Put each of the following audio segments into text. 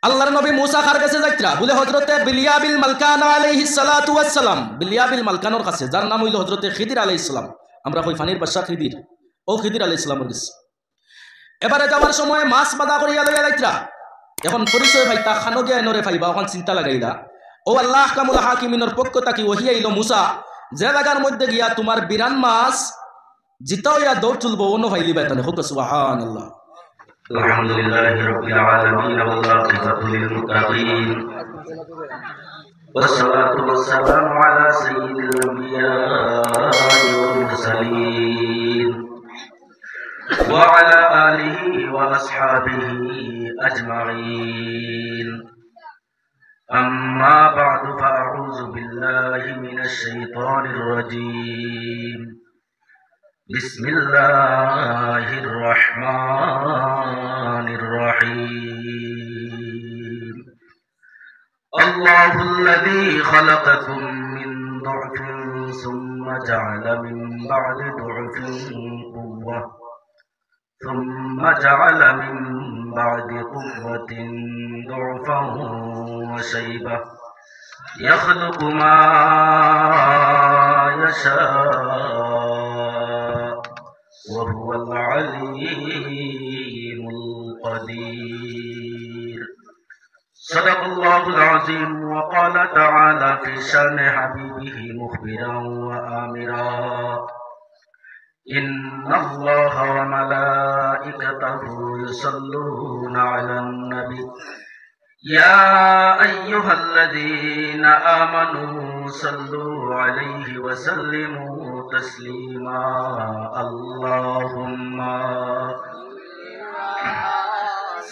আল্লাহর নবী মুসা কার কাছে যাইত্রা বলে হযরতে বিলিয়াবিল মালকান আলাইহিস সালাতু ওয়াস সালাম, বিলিয়াবিল মালকানোর কাছে, যার নাম হইল হযরতে খিদির আলাইহিস সালাম। আমরা কই ফানির বাদশা খিদির, ও খিদির আলাইহিস সালামের কাছে এবারে যাওয়ার সময় মাছ বাদা করিয়া লইয়া যাইত্রা। এখন পরিচয় পাইতা খানো গিয়া এনরে পাইবা, এখন চিন্তা লাগাইলা ও আল্লাহ কামুল হাকিমিনের পক্ষ থাকি ওহি আইল মুসা, যে জায়গার মধ্যে গিয়া তোমার বিরান মাছ জিতা হইয়া দৌড় তুলবো অন্য ফাইলিবা তাহলে হোক সুবহানাল্লাহ। الحمد لله رب العالمين والعاقبة للمتقين والصلاة والسلام على سيد الأنبياء والمرسلين وعلى آله وأصحابه أجمعين. أما بعد فأعوذ بالله من الشيطان الرجيم. بسم الله الرحمن الرحيم. الله الذي خلقكم من ضعف ثم جعل من بعد ضعف قوة ثم جعل من بعد قوة ضعفا وشيبة يخلق ما يشاء وهو العليم القدير. صدق الله العظيم. وقال تعالى في شأن حبيبه مخبرا وآمرا إن الله وملائكته يصلون على النبي يا أيها الذين آمنوا صلوا عليه وسلموا تسليما. اللهم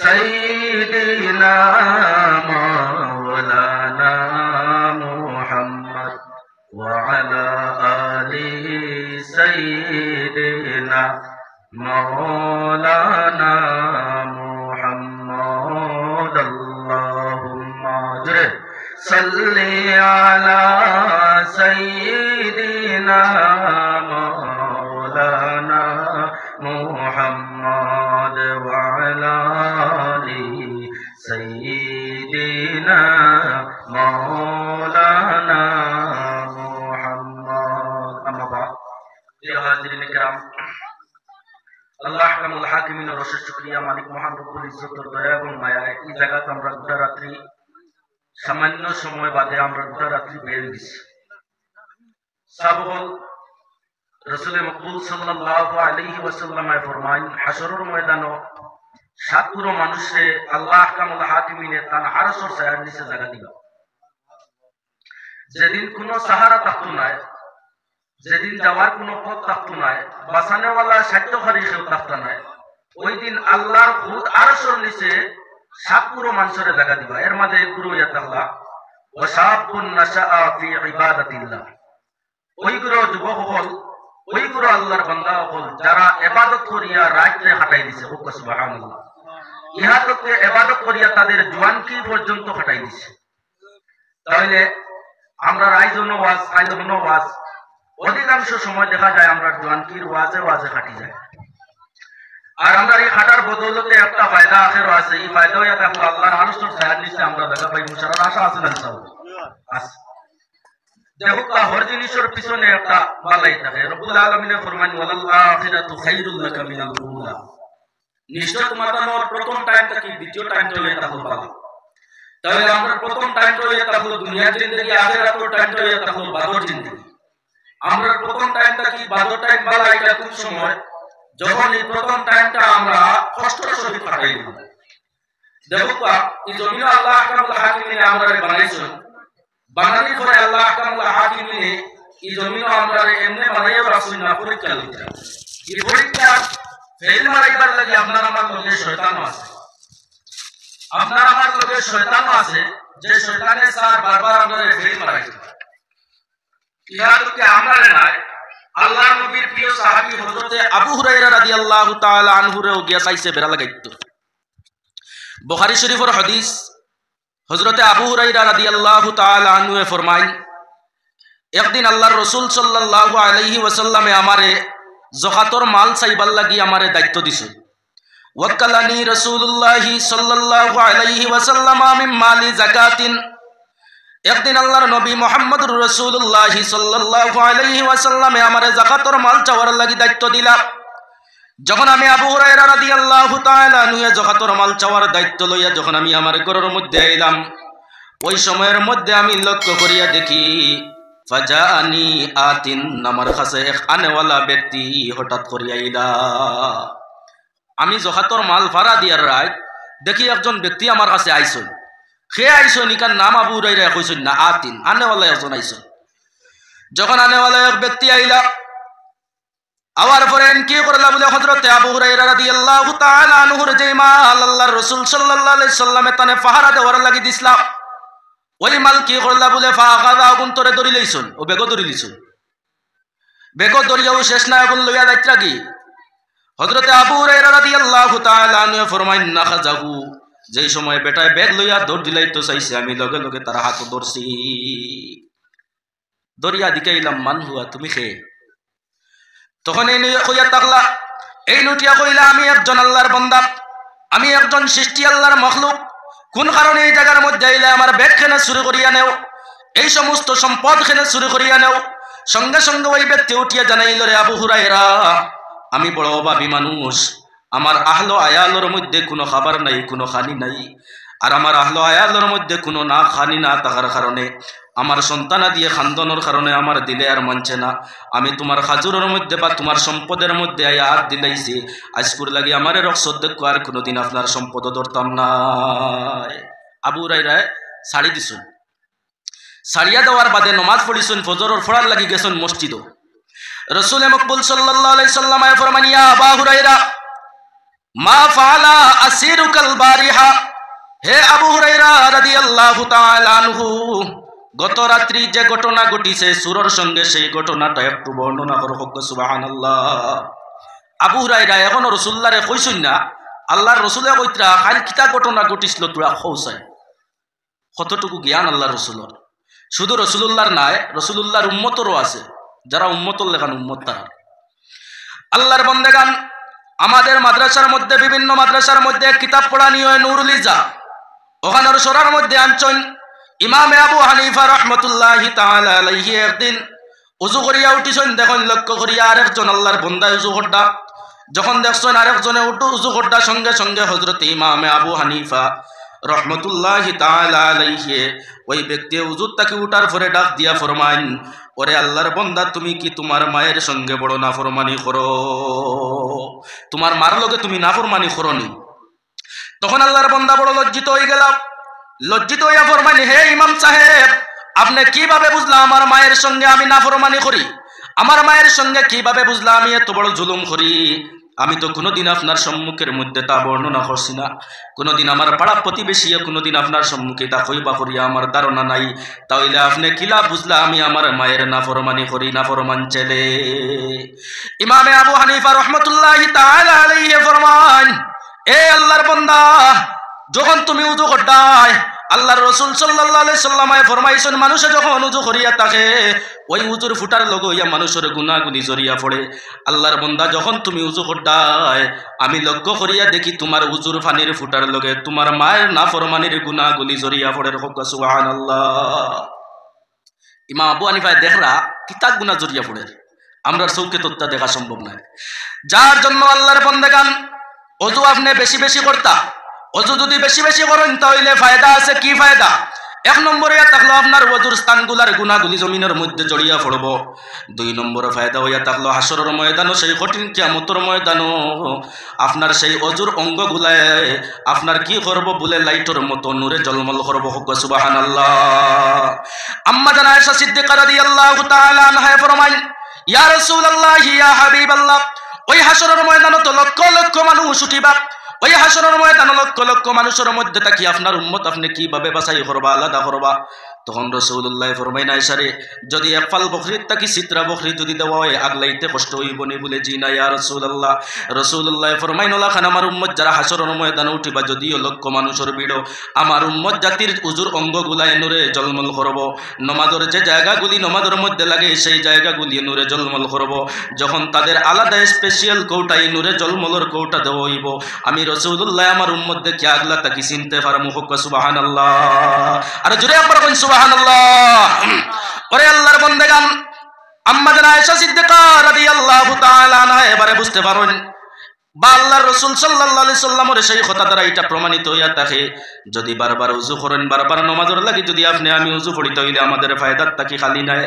سيدنا مولانا محمد وعلى آل سيدنا مولانا محمد. اللهم صل على سيدنا مولانا محمد وعلى آل سيدنا مولانا محمد. أما بعد يا حاضرين الكرام, আল্লাহ কামুল হাকিমিনের অশেষ শুকরিয়া, মালিক মহান রব্বুল ইজ্জতের দয়া এবং মায়ায় এই জায়গাতে আমরা গোটা রাত্রি, সামান্য সময় বাদে আমরা গোটা রাত্রি বের গেছি। সাবল রাসূল মকবুল সাল্লাল্লাহু আলাইহি ওয়াসাল্লাম ফরমান, হাশরের ময়দানে সাতগুলো মানুষে আল্লাহ কামুল হাকিমিনে তার আরশের ছায়ার নিচে জায়গা দিবা। যেদিন কোনো সাহারা থাকতো না, যেদিন যাওয়ার কোনো পথ থাকতো না, বাঁচানেওয়ালা সাহায্যকারী কেউ থাকতো না, ওই দিন আল্লাহর খুদ আরশের নিচে সাতগুলো মানুষের জায়গা দিবা। এর মাঝে গুরু ইয়াতাল্লাহ ওয়া শাবুন নাশাআ ফি ইবাদাতিল্লাহ, ওইগুলো যুবক হল, ওইগুলো আল্লাহর বান্দা হল যারা ইবাদত করিয়া রাতে কাটাই দিছে। সুবহানাল্লাহ। ইহাতে ইবাদত করিয়া তাদের জওয়ানকি পর্যন্ত কাটাই দিছে। তাহলে আমরা রাইজন্য ওয়াজ, আইজন্য ওয়াজ, অধিকাংশ সময় দেখা যায় আমরা জওয়ানকির ওয়াজে ওয়াজে কাটি যায়। আর আমরা এই হাঁটার বদৌলতে একটা ফায়দা আখেরও আছে। এই ফায়দা হইয়া থাকলে আল্লাহর আরশের ছায়ার নিচে আমরা দেখা পাই। মুশারার আশা আছে না? আছে। দেখো হর জিনিসের পিছনে একটা বালাই থাকে। রব্বুল আলামিন ফরমান, ওয়ালাল আখিরাতু খায়রুল লাকা মিনাল উলা। নিশ্চয় তোমার প্রথম টাইমটা কি, দ্বিতীয় টাইমটা হইয়া থাকলো ভালো। তাহলে আমরা প্রথম টাইমটা হইয়া থাকলো দুনিয়ার জিন্দেগি, আখিরাতের টাইমটা হইয়া থাকলো বাদর জিন্দেগি। আমরা প্রথম টাইমটা কি, বাদর টাইম বালা, এটা কোন সময়? যখন এই প্রথম টাইমটা আমরা কষ্টের সহিত কাটাই দিব। দেখো এই জমিন আল্লাহ কামুল হাকিমিনে আমরা বানাইছেন, বানানোর পরে আল্লাহ কামুল হাকিমিনে এই জমিন আমরা এমনি বানাইয়া রাখছেন না, পরীক্ষা লইতে। এই পরীক্ষা ফেল মারাইবার লাগে আপনার আমার লগে শয়তানও আছে, আপনার আমার লগে শয়তানও আছে, যে শয়তানে স্যার বারবার আমরা ফেল মারাইছে। ইহাকে আমরা নাই, আল্লাহর নবীর প্রিয় সাহাবী হযরতে আবু হুরায়রা রাদিয়াল্লাহু তাআলা আনহুরেও গিয়া চাইছে বেড়া লাগাইতো। বুখারী শরীফের হাদিস, হযরতে আবু হুরায়রা রাদিয়াল্লাহু তাআলা আনহু ফরমায়, একদিন আল্লাহর রাসূল সাল্লাল্লাহু আলাইহি ওয়াসাল্লামে আমারে যাকাতর মাল চাইবার লাগি আমারে দায়িত্ব দিছে। ওয়াক্কালানি রাসূলুল্লাহি সাল্লাল্লাহু আলাইহি ওয়াসাল্লাম মিন মালি যাকাতিন। একদিন আল্লাহর নবী মুহাম্মদুর রাসূলুল্লাহি সাল্লাল্লাহু আলাইহি ওয়াসাল্লামে আমারে যাকাতের মাল চাওয়ার লাগি দায়িত্ব দিলা। যখন আমি আবু হুরায়রা রাদিয়াল্লাহু তাআলা আনহু যাকাতের মাল চাওয়ার দায়িত্ব লইয়া যখন আমি আমার ঘরের মধ্যে আইলাম, ওই সময়ের মধ্যে আমি লক্ষ্য করিয়া দেখি ফাজাআনি আতিন, আমার কাছে এক আনেওয়ালা ব্যক্তি হঠাৎ করিয়া আইলা। আমি যাকাতের মাল ভাড়া দিয়ার রায় দেখি একজন ব্যক্তি আমার কাছে আইসন। সে আইসন ইকার নাম আবু হুরায়রা কইছেন না, আতিন আনেওয়ালা একজন আইসন। যখন আনেওয়ালা এক ব্যক্তি আইলা, আওয়ার পরে কি করলা বলে হযরতে আবু হুরায়রা রাদিয়াল্লাহু তাআলা আনহুর যে মাল আল্লাহর রাসূল সাল্লাল্লাহু আলাইহি সাল্লামে তানে পাহারা দেওয়ার লাগি দিছলা, ওই মাল কি করলা বলে ফাগাদা আগুন তোরে ধরি লইছন, ও বেগো ধরি লইছন। বেগো ধরিয়াও শেষ না আগুন লইয়া যাইত্রা কি হযরতে আবু হুরায়রা রাদিয়াল্লাহু তাআলা আনহু ফরমাইন না খাজাহু, যেই সময় বেটায় ব্যাগ লইয়া দৌড় দিলাই তো চাইছে, আমি লগে লগে তার হাত ধরছি, দরিয়া দিকাইলাম মান হুয়া, তুমি খে। তখন এই কইয়া তাকলা, এই লুটিয়া কইলা আমি একজন আল্লাহর বান্দা, আমি একজন সৃষ্টি আল্লাহর মখলুক, কোন কারণে এই জায়গার মধ্যে আইলে আমার ব্যাগ খেনে চুরি করিয়া নেও, এই সমস্ত সম্পদ খেনে চুরি করিয়া নেও। সঙ্গে সঙ্গে ওই ব্যক্তি উঠিয়া জানাইল, রে আবু হুরায়রা, আমি বড় অভাবী মানুষ, আমার আহলো আয়ালোর মধ্যে কোনো খাবার নাই, কোনো খানি নাই, আর আমার আহলো আয়ালোর মধ্যে কোনো না খানি না থাকার কারণে আমার সন্তানা দিয়ে খান্দনের কারণে আমার দিলে আর মানছে না। আমি তোমার খাজুরের মধ্যে বা তোমার সম্পদের মধ্যে হাত দিলাইছি, আজকুর লাগি আমার রক্ষত দেখো, আর কোনোদিন আপনার সম্পদ ধরতাম না। আবু হুরায়রা শাড়ি দিছুন, সারিয়া দেওয়ার বাদে নমাজ পড়িছুন, ফজরের ফড়ার লাগি গেছেন মসজিদ। রাসূল মকবুল সাল্লাল্লাহু আলাইহি সাল্লাম ফরমান, ইয়া আবু হুরায়রা মা ফাআলা আসিরুকাল বারিহা, হে আবু হুরায়রা রাদিয়াল্লাহু তাআলা আনহু, গত রাত্রি যে ঘটনা ঘটিছে সুরের সঙ্গে, সেই ঘটনাটা একটু বর্ণনা করো। সুবহানাল্লাহ। আবু হুরায়রা এখন রাসূলুল্লাহরে কইছুন না, আল্লাহর রাসূলে কইত্রা কাল কিতা ঘটনা ঘটিছিল তোরা খৌসাই। কতটুকু জ্ঞান আল্লাহর রাসূলের, শুধু রাসূলুল্লাহর নাই, রাসূলুল্লাহর উম্মতেরও আছে, যারা উম্মতর লেখান উম্মত তারা। আল্লাহর বন্দেগান, আমাদের মাদ্রাসার মধ্যে বিভিন্ন মাদ্রাসার মধ্যে কিতাব পড়া নিয়ে নুরুল ইজা, ওখানের সরার মধ্যে আনছেন ইমামে আবু হানিফা রহমতুল্লাহি তাআলা আলাইহি একদিন উযু করিয়া উঠিছেন, দেখুন লক্ষ্য করিয়া আরেকজন আল্লাহর বন্দা উযু করডা, যখন দেখছেন আরেকজনে উযু করডা, সঙ্গে সঙ্গে হযরত ইমামে আবু হানিফা রহমতুল্লাহি তাআলা আলাইহি ওই ব্যক্তি উযুর থেকে উঠার পরে ডাক দিয়া ফরমাইন, ওরে আল্লাহর বন্দা, তুমি কি তোমার মায়ের সঙ্গে বড় নাফরমানি করো? তোমার মার লগে তুমি নাফরমানি করনি? তখন আল্লাহর বন্দা বড় লজ্জিত হয়ে গেল, লজ্জিত হইয়া ফরমাইন, হে ইমাম সাহেব, আপনি কিভাবে বুঝলা আমার মায়ের সঙ্গে আমি নাফরমানি করি? আমার মায়ের সঙ্গে কিভাবে বুঝলা আমি এত বড় জুলুম করি? আমি তো কোনোদিন আপনার সম্মুখের মধ্যে তা বর্ণনা করছি না, কোনোদিন আমার পাড়া প্রতিবেশী কোনোদিন আপনার সম্মুখে তা কইবা করিয়া আমার ধারণা নাই, তাহলে আপনি কিলা বুঝলা আমি আমার মায়ের নাফরমানি করি, নাফরমান ছেলে? ইমামে আবু হানিফা রহমতুল্লাহি তাআলা আলাইহি ফরমান, এ আল্লাহর বান্দা, যখন তুমি উযু করতাই, আল্লাহর রাসূল সাল্লাল্লাহু আলাইহি সাল্লাম ফরমাইছেন, মানুষে যখন উযু করিয়া থাকে ওই উযুর ফুটার লগইয়া মানুষের গুনাহগুলি জড়িয়া পড়ে। আল্লাহর বান্দা, যখন তুমি উযু করতাই, আমি লক্ষ্য করিয়া দেখি তোমার উযুর পানির ফুটার লগে তোমার মায়ের নাফরমানির গুনাহগুলি জড়িয়া পড়ে। সুবহানাল্লাহ। ইমাম আবু হানিফা দেখরা কিতাব গুনাহ জড়িয়া পড়ে, আমরা চৌকে তত্ত্বা দেখা সম্ভব নয়। যার জন্য আল্লাহর বান্দাগান, ওযু আপনি বেশি বেশি করতা, ওযু যদি বেশি বেশি করেন তাহলে ফায়দা আছে। কি ফায়দা? এক নম্বরে থাকলো আপনার ওযুর স্থানগুলার গুনাহগুলি জমিনের মধ্যে জড়িয়া পড়ব। দুই নম্বরে ফায়দা হইয়া থাকলো হাসরের ময়দানও, সেই কঠিন কিয়ামতের ময়দানও আপনার সেই ওযুর অঙ্গগুলায় আপনার কি করব বলে লাইটের মতো নূরে জলমল করব। সুবহানাল্লাহ। আম্মা জানা আয়েশা সিদ্দিকা রাদিয়াল্লাহু তাআলা আনহা ফরমায়, ইয়া রাসূলুল্লাহ, ইয়া হাবিবাল্লাহ, ওই হাসরের ময়দানে তো লক্ষ লক্ষ মানুষ উঠিবা, ওই হাসরের ময়দানে লক্ষ লক্ষ মানুষের মধ্যে থাকি আপনার উম্মত আপনি কিভাবে বাছাই করবা, আলাদা করবা? তখন রাসূলুল্লাহ ফরমাইনা আয়েশারে যদি একফাল বকরির তাকি চিত্রা বকরি যদি দেওয়া হয় আগলাইতে কষ্ট হইব নি বলে জি না ইয়া রাসূলুল্লাহ। রাসূলুল্লাহ ফরমাইন ওলা খান আমার উম্মত যারা হাসরের ময়দানে উঠিবা যদিও লক্ষ মানুষের ভিড় আমার উম্মত জাতির উজুর অঙ্গগুলাই নূরে জলমল করব। নমাজের যে জায়গাগুলি নমাজের মধ্যে লাগে সেই জায়গাগুলি নূরে জলমল করব। যখন তাদের আলাদা স্পেশাল কৌটাই নূরে জলমলের কৌটা দেওয়া হইব আমি রাসূলুল্লাহ আমার উম্মত দেখে আগলা তাকি চিনতে পারমু। হোক সুবহানাল্লাহ। আর জোরে একবার বলেন সুবহানাল্লাহ। ওরে আল্লাহর বান্দাগান আম্মা জান আয়েশা সিদ্দিকা রাদিয়াল্লাহু তাআলা আনহা এবারে বুঝতে পারেন বা আল্লাহর রাসূল সাল্লাল্লাহু আলাইহি সাল্লামের সেই কথা দ্বারা এটা প্রমাণিত হইয়া থাকে যদি বারবার ওযু করেন বারবার নামাজের লাগি যদি আপনি আমি ওযু পড়িতে হইলে আমাদের ফায়দাত তাকি খালি নাই।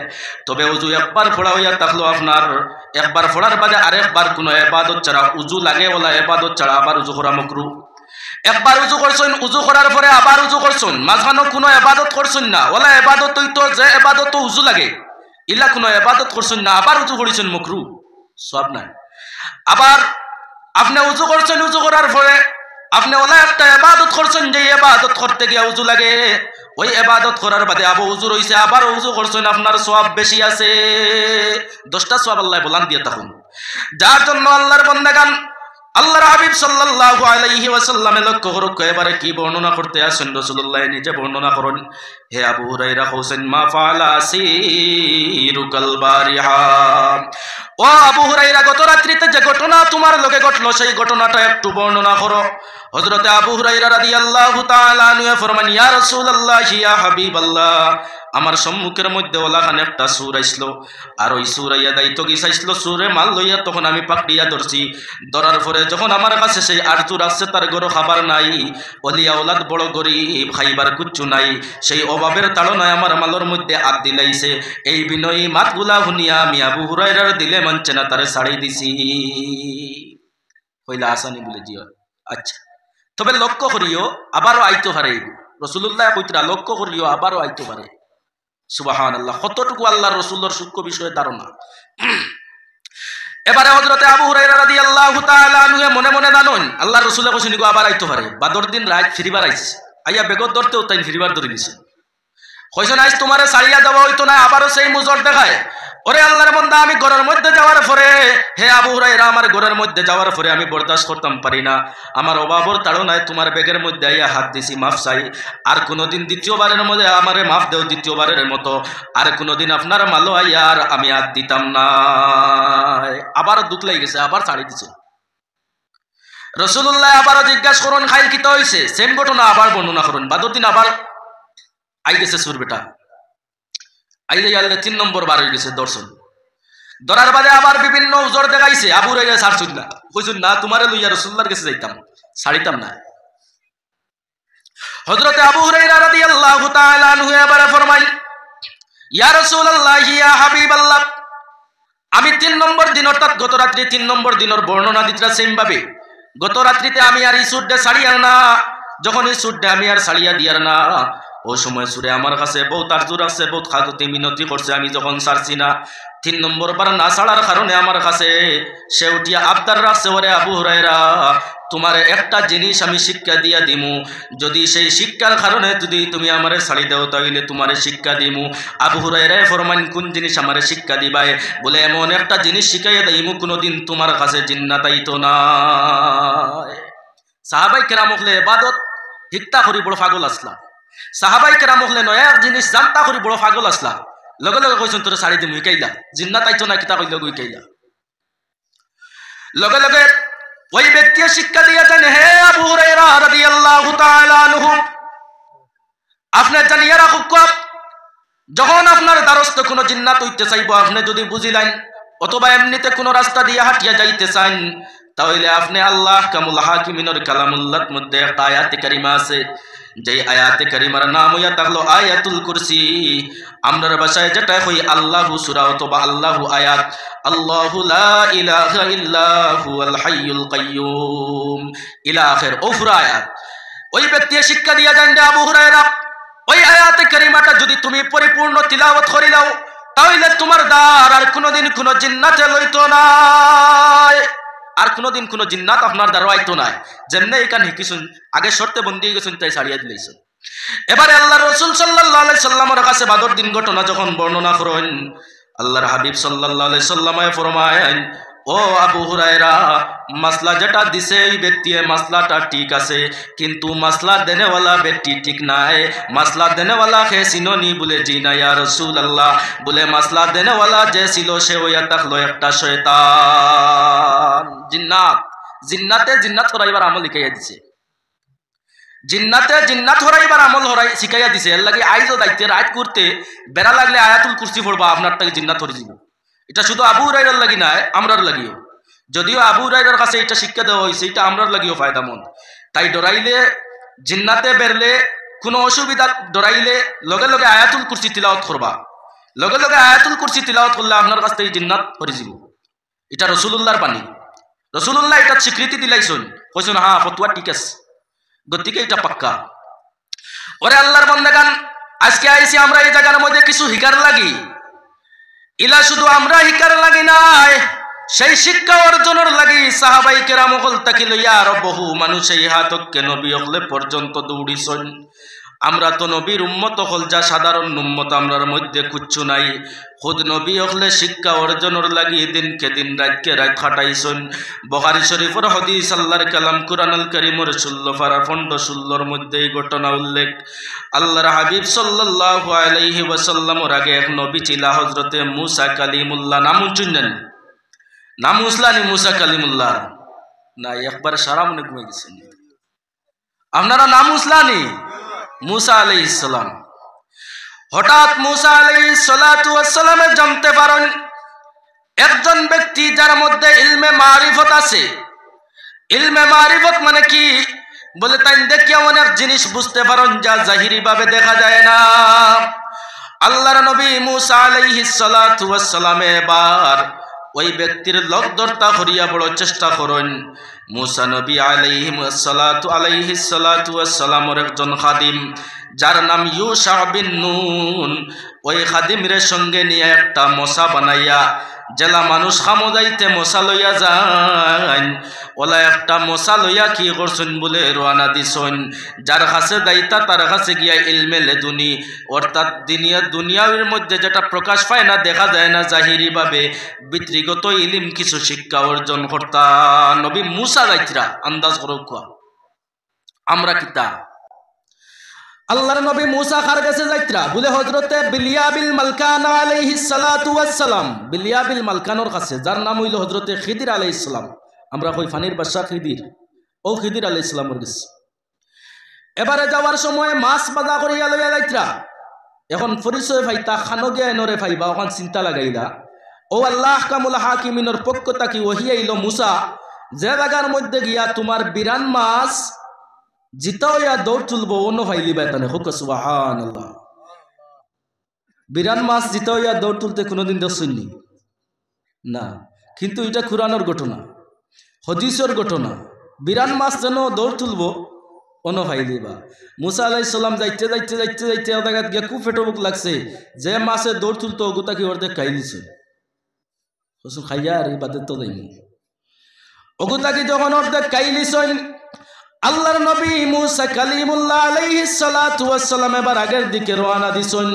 তবে ওযু একবার পড়া হইয়া থাকলো আপনার একবার পড়ার বাদে আরেকবার কোনো ইবাদত ছাড়া ওযু লাগে ওলা ইবাদত ছাড়া আবার ওযু করা মাকরু। একবার উজু করছেন উজু করার পরে আবার উজু করছেন মাঝখানে কোনো ইবাদত করছেন না ওলা ইবাদত হইতো যে ইবাদত উজু লাগে ইলা কোনো ইবাদত করছেন না আবার উজু করেছেন মাকরু সওয়াব নাই। আবার আপনি উজু করছেন উজু করার পরে আপনি ওলা একটা ইবাদত করছেন যে ইবাদত করতে গিয়ে উজু লাগে ওই ইবাদত করার বাদে আবার উজু রইছে আবার উজু করছেন আপনার সওয়াব বেশি আছে 10টা সওয়াব আল্লাহ বলান দিয়ে থাকুন। যার জন্য আল্লাহর বান্দাগান আল্লাহর হাবিব সাল্লাল্লাহু আলাইহি ওয়াসাল্লাম লক্ষ্য করুক এবারে কি বর্ণনা করতে আসেন রাসূলুল্লাহ নিজে বর্ণনা করেন। হে আবু হুরায়রা হোসেন মা ফাআলা আসিরুকাল বারিহা। ও আবু হুরায়রা গত রাত্রিতে যে ঘটনা তোমার লগে ঘটলো সেই ঘটনাটা একটু বর্ণনা করো। হযরতে আবু হুরায়রা রাদিয়াল্লাহু তাআলা আনহু ফরমান ইয়া রাসূলুল্লাহ ইয়া হাবিবাল্লাহ আমার সম্মুখের মধ্যে ওলাখান একটা সুর আইসলো আর ওই সুর আইয়া দায়িত্ব কি চাইছিল সুরে মাল লইয়া তখন আমি পাকড়িয়া ধরছি। ধরার পরে যখন আমার কাছে সেই আরজুর আসছে তার গরো খাবার নাই অলিয়া ওলাদ বড় গরিব খাইবার কুচ্ছু নাই সেই অভাবের তাড়নায় আমার মালর মধ্যে আদ দিলাইছে। এই বিনয়ী মাতগুলা শুনিয়া আমি আবু হুরায়রার দিলে মানছে না তারে ছাড়াই দিছি। কইলা আসানি বলে জিও আচ্ছা তবে লক্ষ্য করিও আবারও আইতো পারে রাসূলুল্লাহ কইতরা লক্ষ্য করিও আবারও আইতো পারে। সুবহানাল্লাহ কতটুকু আল্লাহর রাসূলের সূক্ষ্ম বিষয়ে ধারণা। এবারে হযরতে আবু হুরায়রা রাদিয়াল্লাহু তাআলা আনহু মনে মনে জানুন আল্লাহর রাসূলে কইছেন গো আবার আইতো পারে বাদর দিন রাত ফিরিবার আইছে আইয়া বেগত ধরতেও তাই ফিরিবার ধরে গেছে কইছেন আজ তোমারে সারিয়া দেওয়া হইতো না আবারও সেই মুজর দেখায়। ওরে আল্লাহর বান্দা আমি ঘরের মধ্যে যাওয়ার পরে হে আবু হুরায়রা আমার ঘরের মধ্যে যাওয়ার পরে আমি বরদাস্ত করতাম পারি না আমার অভাবর তাড়নায় তোমার ব্যাগের মধ্যে আইয়া হাত দিছি মাফ চাই। আর কোনোদিন দ্বিতীয়বারের মধ্যে আমারে মাফ দেও দ্বিতীয়বারের মতো আর কোনোদিন আপনার মালো আইয়া আর আমি হাত দিতাম না। আবার দুঃখ লেগে গেছে আবার ছাড়ি দিছে। রাসূলুল্লাহ আবারও জিজ্ঞাসা করুন খাইল কিতা হইছে সেম ঘটনা আবার বর্ণনা করুন। বাদর দিন আবার আই গেছে সুর বেটা আইলে আল্লাহ 3 নম্বর বার হয়ে গেছে দর্শন ধরার বাদে আবার বিভিন্ন উজর দেখাইছে। আবু হুরায়রা ছাড়ছুন না কইছুন না তোমারে লইয়া রাসূলুল্লাহর কাছে যাইতাম ছাড়িতাম না। হযরতে আবু হুরায়রা রাদিয়াল্লাহু তাআলা আনহু এবারে ফরমাইল ইয়া রাসূলুল্লাহ ইয়া হাবিবাল্লাহ আমি 3 নম্বর দিন অর্থাৎ গত রাত্রি 3 নম্বর দিনের বর্ণনা দিতরা সেম ভাবে গত রাত্রিতে আমি আর এই সুরডে ছাড়িয়ার না যখন এই সুরডে আমি আর ছাড়িয়া দিয়ার না ও সময় সুরে আমার কাছে বহুত আরজুর আছে বহুত খাদতে মিনতি করছে আমি যখন ছাড়ছি না 3 নম্বর বার না ছাড়ার কারণে আমার কাছে সে উঠিয়া আবদার রাখছে ওরে আবু হুরায়রা তোমার একটা জিনিস আমি শিক্ষা দিয়া দিমু যদি সেই শিক্ষার কারণে যদি তুমি আমারে ছাড়ি দাও তাহলে তোমারে শিক্ষা দিমু। আবু হুরায়রা ফরমান কোন জিনিস আমারে শিক্ষা দিবাই বলে এমন একটা জিনিস শিখাইয়া দিমু কোনোদিন তোমার কাছে জিন্নাত আইতো না। সাহাবায়ে কেরাম হলে ইবাদত হিকতা করি বড় পাগল আসলা সাহাবায়ে কেরাম হলে নয়া জিনিস জানতা করি বড় পাগল আসলা লগে লগে কইছেন তোরে ছাড়ি দিমু ইকাইলা জিন্নাত আইতো না কিতা কইলো ইকাইলা লগে লগে ওই ব্যক্তি শিক্ষা দিয়েছেন হে আবু হুরায়রা রাদিয়াল্লাহু তাআলা আনহু আপনি জানিয়া রাখুক যখন আপনার দ্বারস্থ কোনো জিন্নাত হইতে চাইব আপনি যদি বুঝিলেন অথবা এমনিতে কোনো রাস্তা দিয়ে হাঁটিয়া যাইতে চান তাহলে আপনি আল্লাহ কামুল হাকিমিনের কালামুল্লাহর মধ্যে একটা আয়াতে কারিমা আছে যে আয়াতে কারিমার নাম হইয়া থাকলো আয়াতুল কুরসি। আমরার ভাষায় যেটা কই আল্লাহু সূরা অথবা আল্লাহু আয়াত আল্লাহু লা ইলাহা ইল্লা হুয়াল হাইয়ুল কাইয়্যুম ইলা আখির ও পুরা আয়াত ওই ব্যক্তি শিক্ষা দিয়া যান আবু হুরায়রা ওই আয়াতে কারিমাটা যদি তুমি পরিপূর্ণ তিলাওয়াত করি দাও তাহলে তোমার দ্বার আর কোনোদিন কোনো জিন্নাতে লইতো না আর কোনোদিন কোনো জিন্নাত আপনার দ্বারা আইতো না যেমনে এখানে শিকিছুন আগে শর্তে বন্দি গেছুন তাই ছাড়িয়া দিলেছেন এবারে আল্লাহর রাসূল সাল্লাল্লাহু আলাইহি সাল্লামের কাছে বাদর দিন ঘটনা যখন বর্ণনা করেন, আল্লাহর হাবিব সাল্লাল্লাহু আলাইহি সাল্লামে ফরমায়েন, ও আবু হুরায়রা, মাসলা যেটা দিছে এই ব্যক্তি মাসলাটা ঠিক আছে, কিন্তু মাসলা দেনেওয়ালা ব্যক্তি ঠিক নাই। মাসলা দেনেওয়ালা কে চিননি? বলে জি না ইয়া রাসূলুল্লাহ। বলে মাসলা দেনেওয়ালা যে ছিল সে হইয়া থাকলো একটা শয়তান, জিন্নাত। জিন্নাত হরাইবার আমল শিখাইয়া দিছে। জিন্নাত হরাইবার আমল শিখাইয়া দিছে। এর লাগে আইজও দায়িত্বে রাত করতে বেড়া লাগলে আয়াতুল কুরসি পড়বা, আপনার তাকে জিন্নাত হরে যাব। এটা শুধু আবু হুরায়রার লাগি নাই, আমরার লাগিও। যদিও আবু হুরায়রার কাছে এটা শিক্ষা দেওয়া হয়েছে, এটা আমরার লাগিও ফায়দামন্দ। তাই ডরাইলে, জিন্নাতে বেরলে কোনো অসুবিধা, ডরাইলে লগে লগে আয়াতুল কুরসি তিলাওয়াত করবা। লগে লগে আয়াতুল কুরসি তিলাওয়াত করলে আপনার কাছ থেকে জিন্নাত হরে যাব। এটা রাসূলুল্লাহর বাণী। রাসূলুল্লাহ এটা স্বীকৃতি দিলাইছেন, কইছেন হ্যাঁ ফতোয়া ঠিক আছে, গতিকে এটা পাক্কা। ওরে আল্লাহর বান্দাগান, আজকে আইছি আমরা এই জায়গার মধ্যে কিছু হিকার লাগি। ইলা শুধু আমরা হিকার লাগি নাই, সেই শিক্ষা অর্জনের লাগি সাহাবাই কেরাম হল তাকি লইয়া আরো বহু মানুষ এই হাতকে নবী হলে পর্যন্ত দৌড়িছেন। আমরা তো নবীর উম্মত হল, যা সাধারণ উম্মত আমরার মধ্যে কুচ্ছু নাই। খুদ নবী হলে শিক্ষা অর্জনের লাগি দিনকে দিন রাতকে রাত খাটাইছেন। বুখারী শরীফের হাদিস, আল্লাহর কালাম কুরআনুল কারীমের 16 পারা 15-16 মধ্যে এই ঘটনা উল্লেখ। আল্লাহর হাবিব সাল্লাল্লাহু আলাইহি ওয়াসাল্লামের আগে এক নবী ছিল, হযরতে মুসা কালিমুল্লাহ। নাম শুনেন? নাম উসলানি মুসা কালিমুল্লাহ না? একবার সারা মনে ঘুমিয়ে গেছেন আপনারা। নাম উসলানি মুসা আলাইহিস সালাম। হঠাৎ মুসা আলাইহিস সালাতু ওয়াস সালামে জানতে পারেন একজন ব্যক্তি যার মধ্যে ইলমে মারিফত আছে। ইলমে মারিফত মানে কি? বলে তাই দেখিয়া অনেক জিনিস বুঝতে পারেন যা জাহিরি ভাবে দেখা যায় না। আল্লাহর নবী মুসা আলাইহিস সালাতু ওয়াস সালামে এবার ওই ব্যক্তির লকদরতা করিয়া বড় চেষ্টা করেন। মুসা নবী আলাইহিস সালাতু ওয়াস সালামের একজন খাদিম যার নাম ইউশা বিন নুন, ওই খাদিমের সঙ্গে নিয়ে একটা মশা বানাইয়া, জেলা মানুষ খামো যাইতে মশা লইয়া যান, ওলা একটা মশা লইয়া কি করছেন বলে রওনা দিছেন। যার কাছে দায়িত্ব তার কাছে গিয়া ইলমে লেদুনি, অর্থাৎ দুনিয়ার মধ্যে যেটা প্রকাশ পায় না, দেখা যায় না জাহিরি ভাবে, বিতৃগত ইলিম কিছু শিক্ষা অর্জন করতা নবী মুসা যাইতরা। আন্দাজ করো আমরা কিতা আল্লাহর নবী মুসা কার কাছে যাইতরা? বলে হযরতে বিলিয়াবিল মালকান আলাইহিস সালাতু ওয়াস সালাম। বিলিয়াবিল মালকানোর কাছে, যার নাম হইল হযরতে খিদির আলাইহিস সালাম। আমরা কই ফানির বাদশা খিদির, ও খিদির আলাইহিস সালামের কাছে। এবারে যাওয়ার সময় মাছ বাজা করিয়া লইয়া যাইতরা। এখন পরিচয় পাইতা খানো গিয়া নরে পাইবা, ওখান চিন্তা লাগাইলা। ও আল্লাহ কামুল হাকিমিনের পক্ষ তাকি ওহি আইল, মুসা যে জায়গার মধ্যে গিয়া তোমার বিরান মাছ জিতা হইয়া দৌড় তুলবো অন্য ফাইলি বাইতানে হুক সুবহানাল্লাহ। বিরান মাছ জিতা হইয়া দৌড় তুলতে কোনোদিন দেখছনি না, কিন্তু এটা কুরআনের ঘটনা, হাদিসের ঘটনা। বিরান মাছ যেন দৌড় তুলবো অন্য ফাইলি বা। মুসা আলাইহিস সালাম যাইতে যাইতে যাইতে যাইতে জায়গাত গিয়া খুব পেটো বুক লাগছে। যে মাছে দৌড় তুলতো ওগুতা কি অর্ধেক খাই নিছে। খাইয়া আর এই বাদে তো দেয়নি ওগুতা কি যখন অর্ধেক খাই নিছেন, আল্লাহর নবী মুসা কালিমুল্লাহ আলাইহিস সালাতু ওয়াস সালাম এবার আগের দিকে রওনা দিছেন।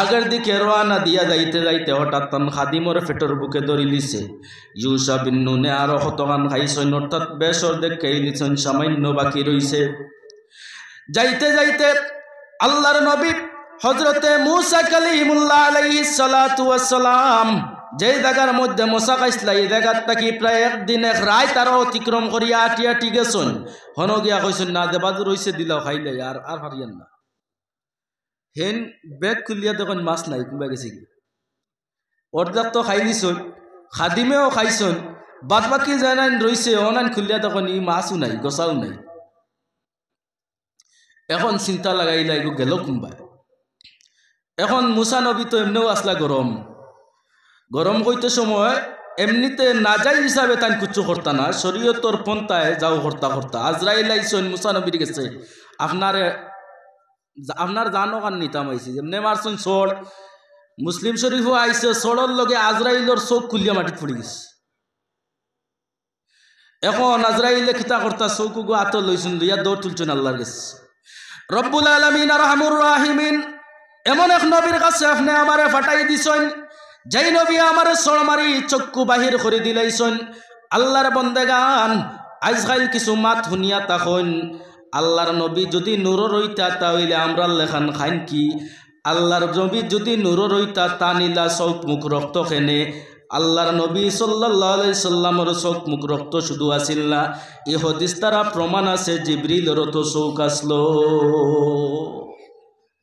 আগের দিকে রওনা দিয়া যাইতে যাইতে হঠাৎ খাদিমর পেটের বুকে ধরি লিছে। ইউশা বিন নুনে আরো হতগান খাইছেন, অর্থাৎ বেশ অর্ধেক খাই নিছেন, সামান্য বাকি রইছে। যাইতে যাইতে আল্লাহর নবী হযরতে মুসা কালিমুল্লাহ আলাইহিস সালাতু ওয়াস সালাম যে জায়গার মধ্যে মশা খাইছিল, এই জায়গার থাকি প্রায় একদিন এক রাত আরো অতিক্রম করিয়া আটিয়া গেছেন। হন গিয়া কইছেন না দেবাদ রইছে দিলাও খাইলে আর আর হারিয়েন না। হেন ব্যাগ খুলিয়া দেখুন মাছ নাই, কুম্বা গেছে কি অর্ধেক তো খাই দিছন, খাদিমেও খাইছন, বাদ বাকি জানান রইছে অনান খুলিয়া দেখুন ই মাছও নাই, গছাও নাই। এখন চিন্তা লাগাইলা এগো গেল কুম্বাই। এখন মুসা নবী তো এমনিও আসলা গরম, গরম কইতে সময় এমনিতে না যাই হিসাবে তাই কুচ্ছু করতা না, শরীয়তর পন্থায় যাও করতা করতা। আজরাইল আইসন মুসা নবীর গেছে, আপনার জানো কান নিতাম আইসি যেমনি মারছেন সোড়। মুসলিম শরীফও আইসে, সোড়র লগে আজরাইলর চোখ খুলিয়া মাটিত পড়ে গেছে। এখন আজরাইলে খিতা করতা চৌকু গো আত লইছুন লইয়া দৌড় তুলছেন আল্লাহর গেছে। রব্বুল আলামিন আরহামুর রাহিমিন এমন এক নবীর কাছে আপনি আমারে ফাটাই দিছেন, যেই নবী আমারে সর মারি চক্ষু বাহির করে দিলাইছেন। আল্লাহর বন্দেগান আজকাল কিছু মাত শুনিয়া তখন আল্লাহর নবী যদি নূর রইতা তাহলে আমরা লেখান খাইন কি? আল্লাহর নবী যদি নূর রইতা তা নিলা চোখ মুখ রক্ত খেনে। আল্লাহর নবী সাল্লাল্লাহু আলাইহি সাল্লামের চোখ মুখ রক্ত শুধু আসিল না, এই হাদিস দ্বারা প্রমাণ আছে জিবরিলের তো চোখ আসলো।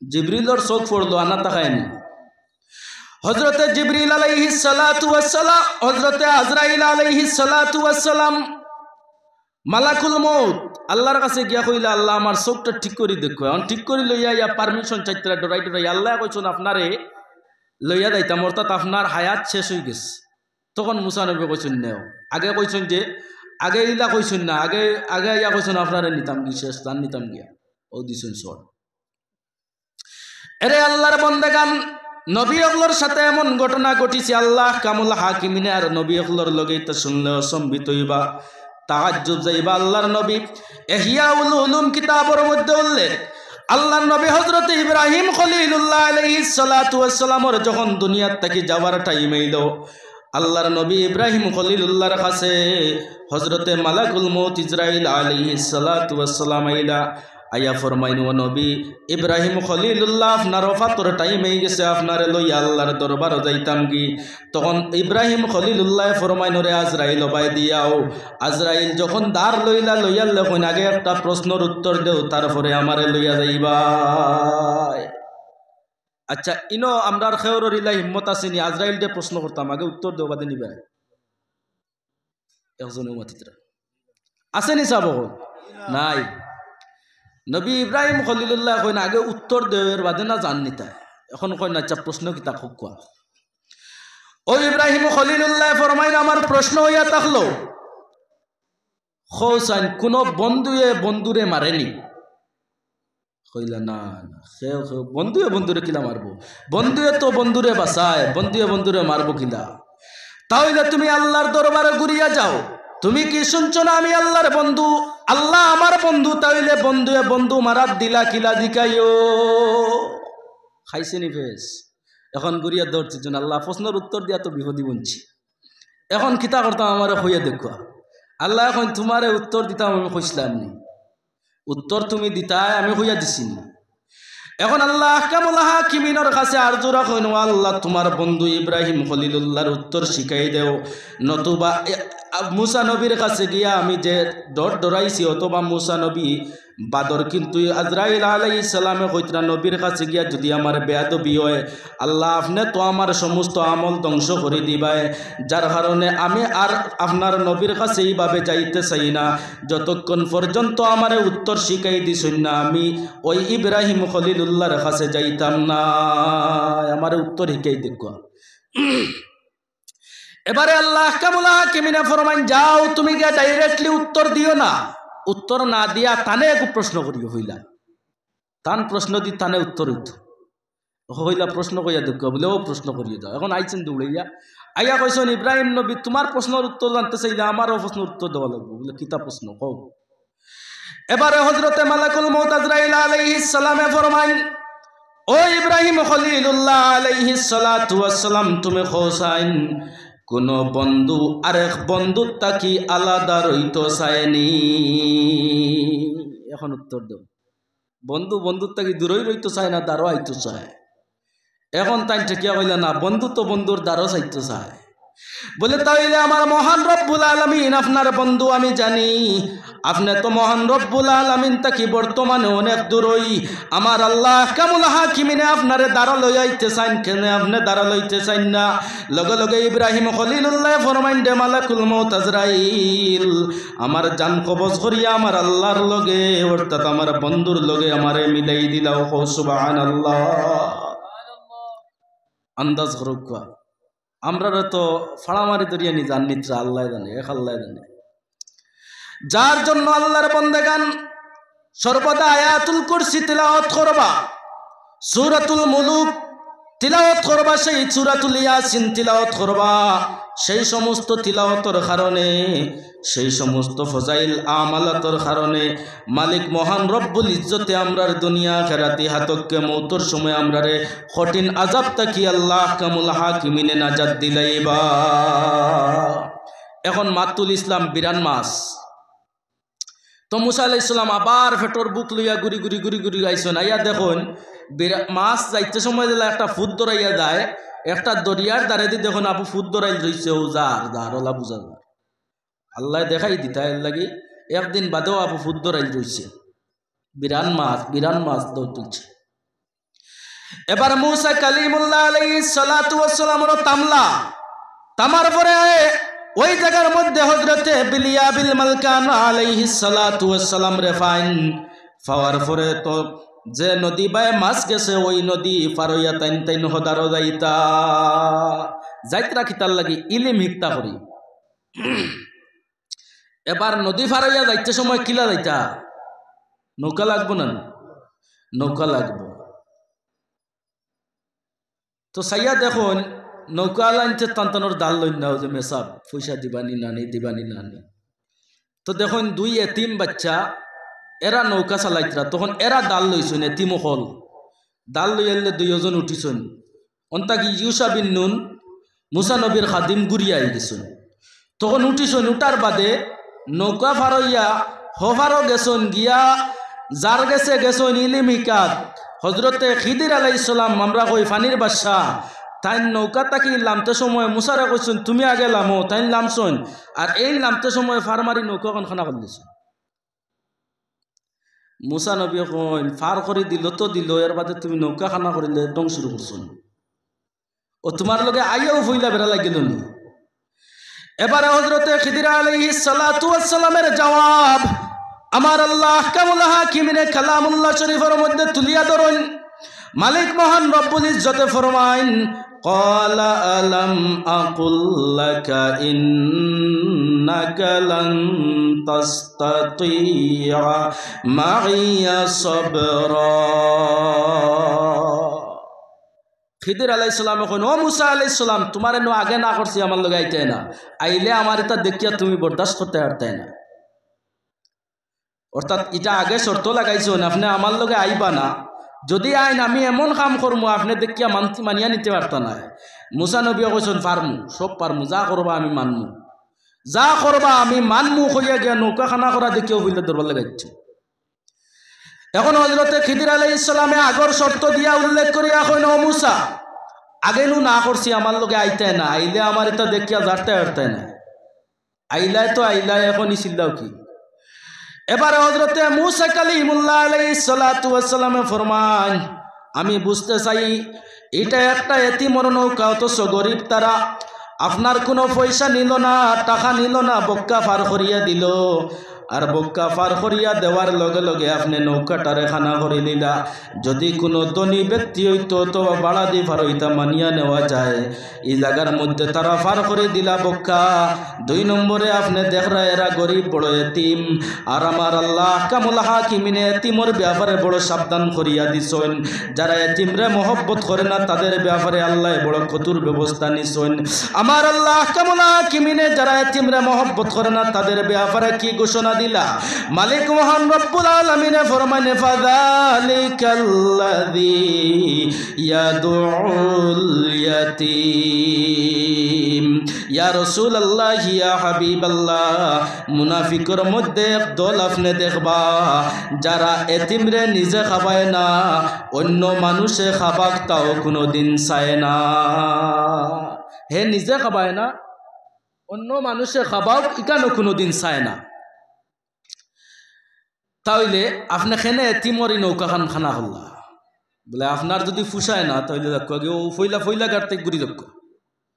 জিবরিলের চোখ পড়লো, আনা তাকায়নি। হযরতে জিবরিল আলাইহিস সালাতু ওয়াস সালাম, হযরতে আজরাইল আলাইহিস সালাতু ওয়াস সালাম মালাকুল মউত আল্লাহর কাছে গিয়া কইলা, আল্লাহ আমার চোখটা ঠিক করে দেখো। এখন ঠিক করে লইয়া ইয়া পারমিশন চাইতরা ডরাই ডরাই আল্লাহ কইছেন আপনারে লইয়া যাইতাম, অর্থাৎ আপনার হায়াত শেষ হয়ে গেছে। তখন মুসা নবী কইছেন নেও, আগে কইছেন যে আগে ইলা কইছেন না, আগে আগে ইয়া কইছেন আপনারে নিতাম কি শেষ দান নিতাম গিয়া ও দিছেন সর। এরে আল্লাহর বন্দেগান নবী অগলর সাথে এমন ঘটনা ঘটিছে, আল্লাহ কামুল হাকিমিনে আর নবী অগলর লগে তা শুনলে অসম্বিত হইবা, তাআজ্জুব যাইবা। আল্লাহর নবী ইহইয়াউল উলুম কিতাবের মধ্যে উল্লেখ, আল্লাহর নবী হযরত ইব্রাহিম খলিলুল্লাহ আলাইহিস সালাতু ওয়াস সালামের যখন দুনিয়ার থেকে যাওয়ার টাইম হইল, আল্লাহর নবী ইব্রাহিম খলিলুল্লাহর কাছে হযরতে মালাকুল মউত ইসরাইল আলাইহিস সালাতু ওয়াস সালাম আইলা আয়া ফরমাইন, ও নবী ইব্রাহিম খলিলুল্লাহ আপনার ওফাতর টাইম হয়ে গেছে, আপনারে লইয়া আল্লাহর দরবার যাইতাম কি? তখন ইব্রাহিম খলিলুল্লাহ ফরমাইন, রে আজরাইল বাই দিয়াও। আজরাইল যখন দ্বার লইলা লইয়া লেখন, আগে একটা প্রশ্নের উত্তর দেও, তারপরে আমারে লইয়া যাইবা। আচ্ছা ইনো আমরার খেওর ইলা হিম্মত আসেনি, আজরাইল দে প্রশ্ন করতাম, আগে উত্তর দেও বাদে নিবা। একজন উম্মতিরা আসেনি সাব নাই। নবী ইব্রাহিম খলিলুল্লাহ কইন আগে উত্তর দেওয়ার বাদে না জান নিতা, এখন কইন আচ্ছা প্রশ্ন কি তা খুব কোয়া। ও ইব্রাহিম খলিলুল্লাহ ফরমাইন, আমার প্রশ্ন হইয়া থাকলো খোসান কোন বন্ধুয়ে বন্ধুরে মারেনি? কইলা না না, বন্ধুয়ে বন্ধুরে কিলা মারবো? বন্ধুয়ে তো বন্ধুরে বাঁচায়, বন্ধুয়ে বন্ধুরে মারবো কিলা? তাহলে তুমি আল্লাহর দরবারে ঘুরিয়া যাও, তুমি কি শুনছো না আমি আল্লাহর বন্ধু, আল্লাহ আমার বন্ধু, তাইলে বন্ধুয়ে বন্ধু মারাত দিলা কিলা দিকাইও? খাইছে নি ফেস। এখন ঘুরিয়া ধরছি জন আল্লাহ প্রশ্নের উত্তর দিয়া তো বিপদী বনছি, এখন কিতা করতাম আমারে হইয়া দেখুয়া। আল্লাহ এখন তোমারে উত্তর দিতাম, আমি কইছিলাম নি উত্তর তুমি দিতাই, আমি হইয়া দিছি নি। এখন আল্লাহ কামুল হাকিমিনের কাছে আরজুরা কইন, আল্লাহ তোমার বন্ধু ইব্রাহিম খলিলুল্লাহর উত্তর শিখাই দেও, নতুবা মুসা নবীর কাছে গিয়া আমি যে ডরাইছি, অথবা মুসা নবী বাদর কিন্তু আজরাইল আলাইহিস সালামে কইতরা নবীর কাছে গিয়া যদি আমার বেয়াদবি হয়, আল্লাহ আপনি তো আমার সমস্ত আমল ধ্বংস করে দিবাই, যার কারণে আমি আর আপনার নবীর কাছে এইভাবে যাইতে চাই না, যতক্ষণ পর্যন্ত আমার উত্তর শিখাই দিছেন না আমি ওই ইব্রাহিম খলিলুল্লাহর কাছে যাইতাম না, আমার উত্তর শিখাই দেখো। এবারে আল্লাহ কামুল হাকিমিনে ফরমান, যাও তুমি গিয়া ডাইরেক্টলি উত্তর দিও না, উত্তর না দিয়া তানে এক প্রশ্ন করিও হইলা, তান প্রশ্ন দি তানে উত্তর হইলা, প্রশ্ন কইয়া দেখো বলে ও প্রশ্ন করিয়ে দাও। এখন আইছেন দৌড়াইয়া আইয়া কইছেন, ইব্রাহিম নবী তোমার প্রশ্নের উত্তর জানতে চাইলে আমারও প্রশ্নের উত্তর দেওয়া লাগবে, বলে কিতা প্রশ্ন কও। এবারে হযরতে মালাকুল মউত আজরাইল আলাইহিস সালামে ফরমাইন, ও ইব্রাহিম খলিলুল্লাহ আলাইহিস সালাতু ওয়াস সালাম, তুমি খোসাইন কোন বন্ধু আরেক বন্ধুর তাকি আলাদা রইতো চায়নি? এখন উত্তর দেব, বন্ধু বন্ধুর তাকি দূরই রইতো চায় না, দ্বারও আইতো চায়। এখন তাই ঠেকিয়া কইলা না, বন্ধু তো বন্ধুর দ্বারও চাইতো চায়। বলে তাইলে আমার মহান রব্বুল আলামিন আপনার বন্ধু আমি জানি, আপনি তো মহান রব্বুল আলামিন তাকি বর্তমানে অনেক দূরই, আমার আল্লাহ কামুল হাকিমিনে আপনারে দ্বারা লই আইতে চাইন, কেন আপনি দ্বারা লইতে চাইন না? লগে লগে ইব্রাহিম খলিলুল্লাহ ফরমাইন, দে মালাকুল মউত আজরাইল আমার জান কবজ করিয়া আমার আল্লাহর লগে, অর্থাৎ আমার বন্ধুর লগে আমারে মিলাই দিলাও। সুবহানাল্লাহ। আন্দাজ করুক, আমরা তো ফাড়ামারি দরিয়া নি জান নিত্রা, আল্লাহ জানে, এক আল্লাহ জানে। যার জন্য আল্লাহর বন্দেগান সর্বদা আয়াতুল কুরসি তিলাওয়াত করবা, সূরাতুল মুলুক তিলাওয়াত করবা, সেই সূরাতুল ইয়াসিন তিলাওয়াত করবা, সেই সমস্ত তিলাওয়াতের কারণে, সেই সমস্ত ফজাইল আমালাতের কারণে মালিক মহান রব্বুল ইজ্জতে আমরার দুনিয়া আখিরাতে হাতকে মৌতর সময় আমরারে কঠিন আযাব থাকি আল্লাহ কামুল হাকিমিনে নাজাত দিলাইবা। এখন মাতুল ইসলাম বিরান মাস, তো মুসা আলাইহিস সালাম আবার ফেটর বুক লইয়া ঘুরি ঘুরি ঘুরি ঘুরি আইসন। আইয়া দেখুন মাছ যাইতে সময় দিলা একটা ফুট ধরাইয়া যায়, একটা দরিয়ার দ্বারে দি দেখুন আপু ফুট ধরাই রইছে, ও যার ওলা বুঝা যায় আল্লাহ দেখাই দিতা এর লাগি একদিন বাদেও আপু ফুট ধরাই রইছে, বিরান মাছ দৌড় তুলছে। এবার মুসা কালিমুল্লাহ আলাইহিস সালাতু ওয়াস সালামের তামার পরে ওই জায়গার মধ্যে হযরতে বিলিয়াবিল মালকান আলাইহিস সালাতু ওয়াস সালাম রে ফাওয়ার পরে তো যে নদী বায় মাছ গেছে ওই নদী ফারইয়া তাইন হদারো যাইতরা কিতার লাগি ইলিম হিকতা করি। এবার নদী ফারইয়া যাইতে সময় কিলা যাইতা, নৌকা লাগবো না, নৌকা লাগবো। তো সাইয়া দেখুন নৌকা লাইনতে টানটানোর দাল লইন নাও যে মেসাব পয়সা দিবানি নানি। তো দেখুন দুই এতিম বাচ্চা এরা নৌকা চালাইতরা, তখন এরা দাল লইছেন, এতিম হল দাল লই এলে দুইজন উঠিছেন। অন্তাকি ইউসা বিন নুন মুসা নবীর খাদিম গুড়িয়া গেছেন, তখন উঠিছেন। উঠার বাদে নৌকা ফারইয়া হফারও গেছেন, গিয়া যার গেছেন ইলিম হিকাত হজরতে খিদির আলাইহিস সালাম, আমরা কই ফানির বাদশাহ। তাই নৌকা তাকি লামতে সময় মুসারে কইছেন তুমি আগে লামো, তাই লামছন। আর এই লামতে সময় ফারমারি নৌকা খানা করে দিছেন। মুসা নবী কইন ফার করে দিল তো দিল, এর বাদে তুমি নৌকা খানা করিলে একদম শুরু করছেন, ও তোমার লগে আইয়াও ফইলা বেড়া লাগিল নি। এবারে হযরতে খিদির আলাইহিস সালাতু ওয়াস সালামের জবাব আমার আল্লাহ কামুল হাকিমিনে কালামুল্লাহ শরীফের মধ্যে তুলিয়া ধরুন। মালিক মহান রব্বুল ইজ্জতে ফরমাইন ক্বালা আলাম আকুল লাকা ইন্নাকা লান তাসতাতিয়া মাইয়া সাবরা। খিদির আলাইহিস সালাম কইন ও মুসা আলাইহিস সালাম তোমারে নো আগে না করছি আমার লগে আইতে না, আইলে আমার এটা দেখিয়া তুমি বরদাস্ত করতে পারতে না। অর্থাৎ এটা আগে শর্ত লাগাইছেন আপনি আমার লগে আইবা না, যদি আইন আমি এমন কাম করবো আপনি দেখিয়া মানিয়া নিতে পারত না। মুসা নবী কইছেন পারমু, সব পারমু, যা করবা আমি মানমু, যা করবা আমি মানমু কইয়া গিয়া নৌকা খানা করা দেখিও বইলে দরবার লাগাইছে। এখন হযরতে খিদির আলাইহিস সালামে আগর শর্ত দিয়া উল্লেখ করিয়া কইন ও মুসা আগে নু না করছি আমার লগে আইতে না, আইলে আমার এটা দেখিয়া জারতে পারতে না, আইলাই তো আইলাই এখনই চিল্লাও কি। এবারে হযরতে মুসা কালিমুল্লাহ আলাইহিস সালাতু ওয়াস সালামে ফরমান আমি বুঝতে চাই এটা একটা এতিমর নৌকা, অথচ গরিব তারা আপনার কোনো পয়সা নিল না, টাকা নিল না, বক্কা পার করিয়া দিল। আর বক্কা পার করিয়া দেওয়ার লগে লগে আপনি নৌকাটারে খানা করে নিলা। যদি কোনো ধনী ব্যক্তি হইতো তো বাড়া দি পার হইতা মানিয়া নেওয়া যায়, এই জায়গার মধ্যে তারা পার করে দিলা বক্কা। 2 নম্বরে আপনি দেখরা এরা গরিব বড় এতিম, আর আমার আল্লাহ কামুল হাকিমিনে এতিমর ব্যাপারে বড় সাবধান করিয়া দিছেন। যারা এতিমরে মহব্বত করে না তাদের ব্যাপারে আল্লাহ বড় কঠোর ব্যবস্থা নিছেন। আমার আল্লাহ কামুল হাকিমিনে যারা এতিমরে মহব্বত করে না তাদের ব্যাপারে কি ঘোষণা দিলা? মালিক মহান রব্বুল আলামিন ফরমান ফাযালিকাল্লাযী ইয়াদউল ইয়াতীম। ইয়া রাসূলুল্লাহ ইয়া হাবিবাল্লাহ মুনাফিকের মধ্যে একদল আপনি দেখবা যারা এতিমরে নিজে খাবায় না, অন্য মানুষে খাবাক তাও কোনোদিন চায় না। হে নিজে খাবায় না, অন্য মানুষে খাবাও ইকানো কোনোদিন চায় না। তাইলে আপনি খেনে এতিমরি নৌকা খান খানা হল্লা বলে আপনার যদি ফুসায় না তাইলে দেখো ও ফইলা ফইলা গাড়তে ঘুরি দেখো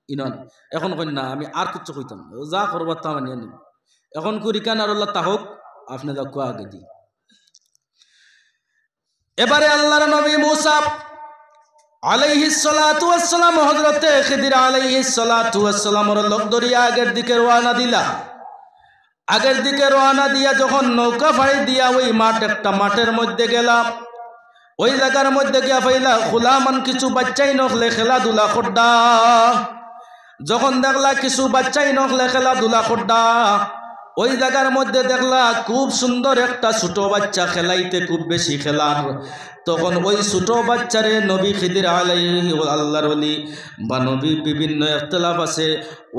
ইনন। এখন কই না আমি আর কিচ্ছু কইতাম না, যা করবার তা মানিয়ে নিব। এখন করি কেন আর আল্লাহ তাহক আপনি দেখো আগে দি। এবারে আল্লাহর নবী মুসা আলাইহিস সালাতু ওয়াস সালাম হযরতে খিদির আলাইহিস সালাতু ওয়াস সালামের লোক দরিয়া আগের দিকে রওনা দিলা। আগের দিকে রওনা দিয়া যখন নৌকা ফাড়ি দিয়া ওই একটা মাঠের মধ্যে গেলাম, ওই জায়গার মধ্যে গিয়া পাইলা খোলামান কিছু বাচ্চাই নখলে খেলাধুলা করডা। যখন দেখলা কিছু বাচ্চাই নকলে খেলাধুলা করডা, ওই জায়গার মধ্যে দেখলা খুব সুন্দর একটা ছোট বাচ্চা খেলাইতে খুব বেশি খেলার, তখন ওই ছোট বাচ্চারে নবী খিদির আলাইহি আল্লাহর ওলি বা নবী বিভিন্ন ইখতিলাফ আছে,